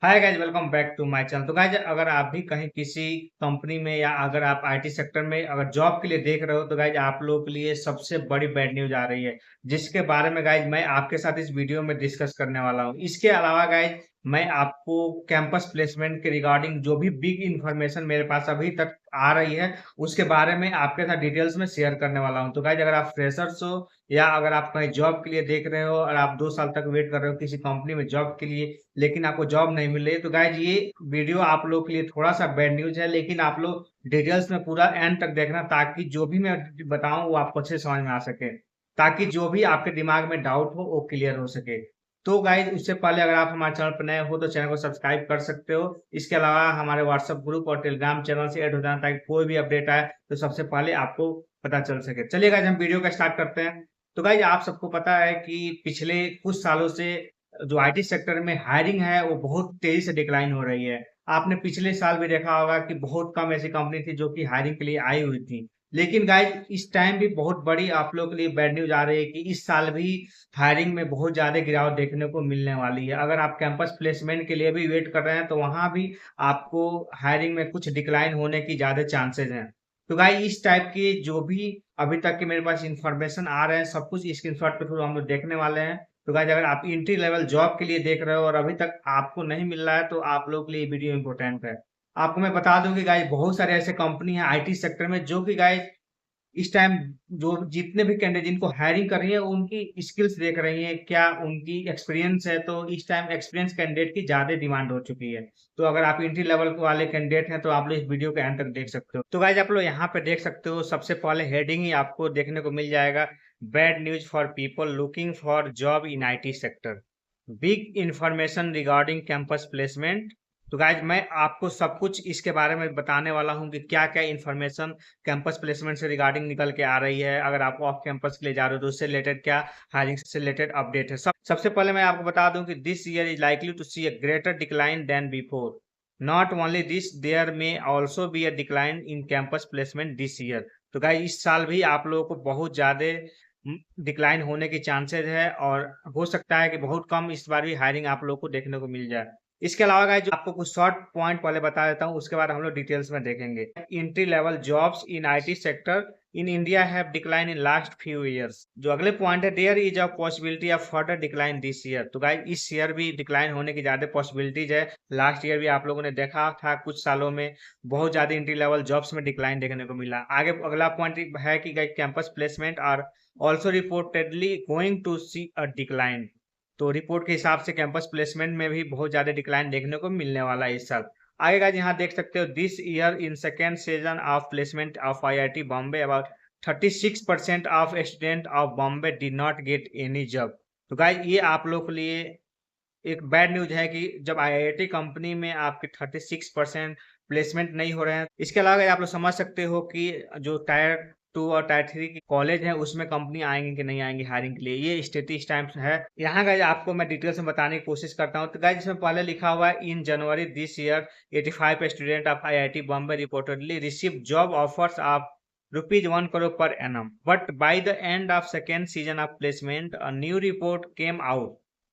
Hi guys, welcome back to my channel. तो guys, अगर आप भी कहीं किसी कंपनी में या अगर आप आईटी सेक्टर में अगर जॉब के लिए देख रहे हो तो गाइज आप लोगों के लिए सबसे बड़ी बैड न्यूज आ रही है, जिसके बारे में गाइज मैं आपके साथ इस वीडियो में डिस्कस करने वाला हूँ। इसके अलावा गाइज मैं आपको कैंपस प्लेसमेंट के रिगार्डिंग जो भी बिग इंफॉर्मेशन मेरे पास अभी तक आ रही है उसके बारे में आपके साथ डिटेल्स में शेयर करने वाला हूँ। तो गाइज, अगर आप फ्रेशर्स हो या अगर आप कहीं जॉब के लिए देख रहे हो और आप 2 साल तक वेट कर रहे हो किसी कंपनी में जॉब के लिए, लेकिन आपको जॉब नहीं मिल रही है, तो गाइज ये वीडियो आप लोग के लिए थोड़ा सा बैड न्यूज है। लेकिन आप लोग डिटेल्स में पूरा एंड तक देखना, ताकि जो भी मैं बताऊं वो आपको अच्छे से समझ में आ सके, ताकि जो भी आपके दिमाग में डाउट हो वो क्लियर हो सके। तो गाइज, उससे पहले अगर आप हमारे चैनल पर नए हो तो चैनल को सब्सक्राइब कर सकते हो। इसके अलावा हमारे व्हाट्सएप ग्रुप और टेलीग्राम चैनल से ऐड हो जाना, ताकि कोई भी अपडेट आए तो सबसे पहले आपको पता चल सके। चलिए गाइज, हम वीडियो का स्टार्ट करते हैं। तो गाइज, आप सबको पता है कि पिछले कुछ सालों से जो आईटी सेक्टर में हायरिंग है वो बहुत तेजी से डिक्लाइन हो रही है। आपने पिछले साल भी देखा होगा कि बहुत कम ऐसी कंपनी थी जो कि हायरिंग के लिए आई हुई थी। लेकिन गाइज, इस टाइम भी बहुत बड़ी आप लोगों के लिए बैड न्यूज आ रही है कि इस साल भी हायरिंग में बहुत ज्यादा गिरावट देखने को मिलने वाली है। अगर आप कैंपस प्लेसमेंट के लिए भी वेट कर रहे हैं तो वहां भी आपको हायरिंग में कुछ डिक्लाइन होने की ज्यादा चांसेस हैं। तो गाइज, इस टाइप के जो भी अभी तक के मेरे पास इंफॉर्मेशन आ रहे हैं सब कुछ स्क्रीनशॉट के थ्रू हम लोग देखने वाले हैं। तो गाइज, अगर आप एंट्री लेवल जॉब के लिए देख रहे हो और अभी तक आपको नहीं मिल रहा है तो आप लोग के लिए वीडियो इंपॉर्टेंट है। आपको मैं बता दूं कि गाइज बहुत सारे ऐसे कंपनी हैं आईटी सेक्टर में जो कि गाइज इस टाइम जो जितने भी कैंडिडेट जिनको हायरिंग कर रही है उनकी स्किल्स देख रही है, क्या उनकी एक्सपीरियंस है। तो इस टाइम एक्सपीरियंस कैंडिडेट की ज्यादा डिमांड हो चुकी है। तो अगर आप एंट्री लेवल वाले कैंडिडेट हैं तो आप लोग इस वीडियो के एंड तक देख सकते हो। तो गाइज, आप लोग यहाँ पे देख सकते हो, सबसे पहले हेडिंग ही आपको देखने को मिल जाएगा, bad news for people looking for job in IT sector, big information regarding campus placement. तो गाइज, मैं आपको सब कुछ इसके बारे में बताने वाला हूँ कि क्या क्या इंफॉर्मेशन कैंपस प्लेसमेंट से रिगार्डिंग निकल के आ रही है। अगर आप ऑफ कैंपस के लिए जा रहे हो तो उससे रिलेटेड क्या हायरिंग से रिलेटेड अपडेट है। सबसे पहले मैं आपको बता दूं कि this year is likely to see a greater decline than before. Not only this, there may also be a decline in campus placement this year. तो गाइज, इस साल भी आप लोगों को बहुत ज्यादा डिक्लाइन होने की चांसेस है और हो सकता है कि बहुत कम इस बार भी हायरिंग आप लोगों को देखने को मिल जाए। इसके अलावा गाइस, जो आपको कुछ शॉर्ट पॉइंट पहले बता देता हूँ, उसके बाद हम लोग डिटेल्स में देखेंगे। Entry level jobs in IT sector in India have decline in last few years. जो अगले पॉइंट है, there is a possibility of further decline this year. तो गाइस, इस ईयर भी डिक्लाइन होने की ज्यादा पॉसिबिलिटीज है। लास्ट ईयर भी आप लोगों ने देखा था कुछ सालों में बहुत ज्यादा एंट्री लेवल जॉब्स में डिक्लाइन देखने को मिला। आगे अगला पॉइंट है कि guys, campus placement are also reportedly going to see a decline. तो रिपोर्ट के हिसाब से कैंपस प्लेसमेंट में भी बहुत ज्यादा डिक्लाइन देखने को मिलने वाला है इस साल। आगे का यहाँ देख सकते हो, this year in second season of placement of IIT Bombay about 36% of student of Bombay did not get any job. तो गाइस, ये आप लोग के लिए एक बैड न्यूज है कि जब आईआईटी कंपनी में आपके 36% प्लेसमेंट नहीं हो रहे हैं। इसके अलावा आप लोग समझ सकते हो कि जो टायर 2 और टायर 3 की कॉलेज है उसमें कंपनी आएंगी कि नहीं आएंगी हायरिंग के लिए, ये स्थिति इस टाइम है। यहाँ गाइज आपको मैं डिटेल में बताने की कोशिश करता हूँ। तो गाइज, इसमें पहले लिखा हुआ है, in January this year 85 student of IIT Bombay reportedly receive job offers of ₹1 crore per annum, but by the end of second season of placement a new report came out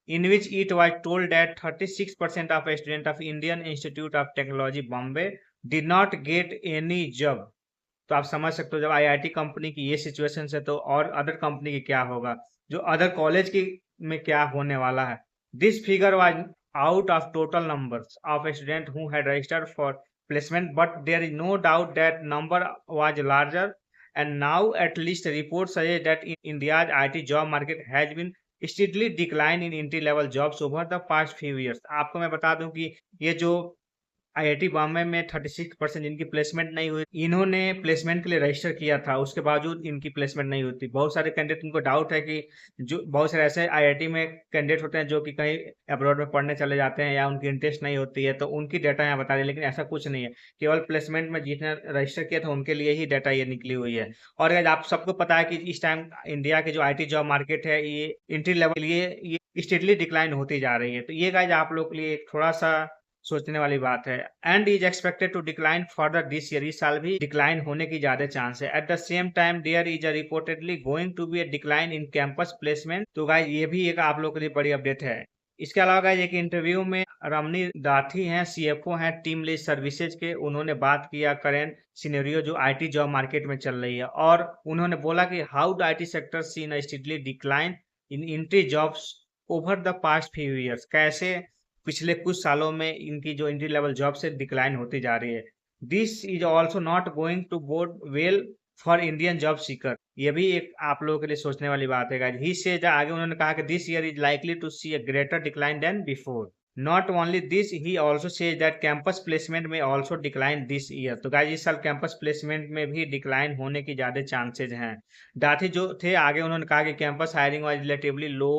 in which it was told that 36% of students of Indian Institute of Technology Bombay did not get any job। तो आप समझ सकते हो, जब IIT company की ये situation है तो और अदर कंपनी की क्या होगा, जो अदर कॉलेज की में क्या होने वाला है। This figure was out of total numbers of student who had registered for placement, but there is no doubt that number was larger and now at least report suggest that in India's IT job market has been steadily decline in entry level jobs over the past few years. आपको मैं बता दूं कि ये जो IIT Bombay में 36% जिनकी placement नहीं हुई, इन्होंने प्लेसमेंट के लिए रजिस्टर किया था, उसके बावजूद इनकी प्लेसमेंट नहीं होती। बहुत सारे कैंडिडेट उनको डाउट है कि जो बहुत सारे ऐसे आईआईटी में कैंडिडेट होते हैं जो कि कहीं अब्रॉड में पढ़ने चले जाते हैं या उनकी इंटरेस्ट नहीं होती है, तो उनकी डाटा यहाँ बता रही है। लेकिन ऐसा कुछ नहीं है, केवल प्लेसमेंट में जितने रजिस्टर किया था उनके लिए ही डाटा ये निकली हुई है। और अगर आप सबको पता है कि इस टाइम इंडिया की जो आईटी जॉब मार्केट है ये एंट्री लेवल के लिए ये स्टेडली डिक्लाइन होती जा रही है। तो ये गाइज आप लोग के लिए एक थोड़ा सा सोचने वाली बात है। And is expected to decline further this year. इस साल भी डिक्लाइन होने की ज्यादा चांस है। At the same time there is a reportedly going to be a decline in campus placement. तो गाइस, ये भी एक आप लोग के लिए बड़ी अपडेट है। इसके अलावा गाइस एक इंटरव्यू में रमनी दाठी हैं, सीएफओ हैं टीम लीज सर्विसेज के, उन्होंने बात किया करेंट सिनेरियो जो आईटी जॉब मार्केट में चल रही है, और उन्होंने बोला कि how the IT sector seen a steadily decline in entry jobs over the past few years. कैसे पिछले कुछ सालों में इनकी जो एंट्री लेवल जॉब से डिक्लाइन होती जा रही है। This is also not going to bode well for Indian job seeker. ये भी एक आप लोगों के लिए सोचने वाली बात है गाइस। ही से आगे उन्होंने कहा कि this year is likely to see a greater decline than before. Not only this, he also says that campus placement में ऑल्सो डिक्लाइन दिस ईयर। तो गाइस इस साल कैंपस प्लेसमेंट में भी डिक्लाइन होने की ज्यादा चांसेज हैं। दाठी जो थे आगे उन्होंने कहा कि campus hiring was relatively low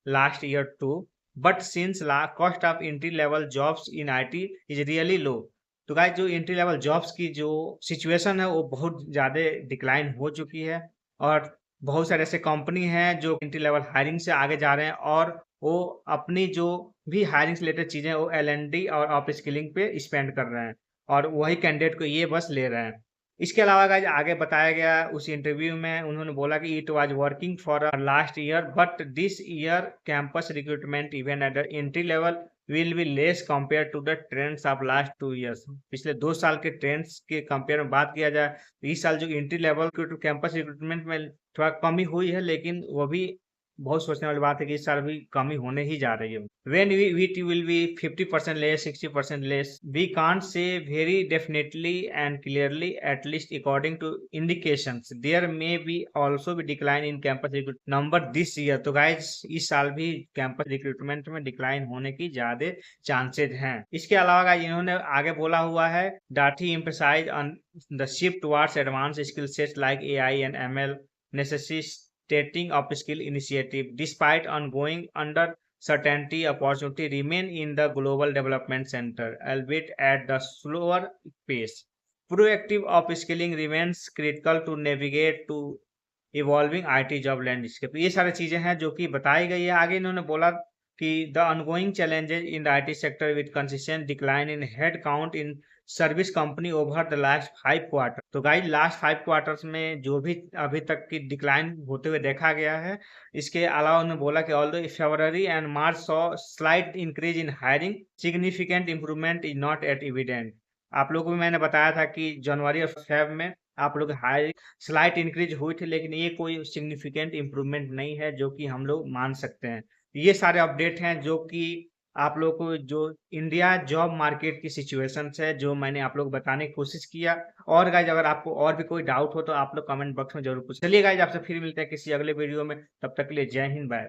last year too, but since cost of entry level jobs in IT is really low. तो गाइस जो एंट्री लेवल जॉब्स की जो सिचुएशन है वो बहुत ज़्यादा डिक्लाइन हो चुकी है, और बहुत सारे ऐसे कंपनी हैं जो एंट्री लेवल हायरिंग से आगे जा रहे हैं, और वो अपनी जो भी हायरिंग से रिलेटेड चीज़ें वो एल&डी और अप स्किलिंग पे स्पेंड कर रहे हैं, और वही कैंडिडेट को ये बस ले रहे हैं। इसके अलावा गाइस आगे बताया गया उस इंटरव्यू में उन्होंने बोला कि it was working for last year, but this year campus recruitment even at the entry level will be less compare to the trends of last 2 years. पिछले 2 साल के ट्रेंड्स के कंपेयर में बात किया जाए तो इस साल जो एंट्री लेवल कैंपस रिक्रूटमेंट में थोड़ा कमी हुई है, लेकिन वो भी बहुत सोचने वाली बात है कि इस साल भी कमी होने ही जा रही है। When it will be 50% less, 60% less, we can't say very definitely and clearly, at least according to indications. There may be also be decline in campus recruitment number this year. तो guys इस साल भी campus recruitment में decline होने की ज्यादा chances हैं। इसके अलावा guys इन्होंने आगे बोला हुआ है, डाठी emphasize on the shift towards advanced skill sets like AI and ML necessitating upskill initiative. Despite ongoing uncertainty, opportunity remain in the global development center, albeit at the slower pace. Proactive upskilling remains critical to navigate to evolving IT job landscape. ये सारी चीजें हैं जो कि बताई गई है। आगे इन्होंने बोला कि the ongoing challenges in the IT sector with consistent decline in head count in service company over the last 5 quarter. तो गाइस लास्ट 5 क्वार्टर्स में जो भी अभी तक की डिक्लाइन होते हुए देखा गया है। इसके अलावा उन्होंने बोला कि although February and March saw slight increase in hiring, significant improvement is not at evident. आप लोगों को भी मैंने बताया था कि जनवरी और फेब में आप लोग हाई स्लाइट इंक्रीज हुई थी, लेकिन ये कोई सिग्निफिकेंट इम्प्रूवमेंट नहीं है जो कि हम लोग मान सकते हैं। ये सारे अपडेट हैं जो कि आप लोग को जो इंडिया जॉब मार्केट की सिचुएशन है जो मैंने आप लोग बताने की कोशिश किया। और गाइज अगर आपको और भी कोई डाउट हो तो आप लोग कमेंट बॉक्स में जरूर पूछ। चलिए गाइज आपसे फिर मिलते हैं किसी अगले वीडियो में, तब तक के लिए जय हिंद, बाय।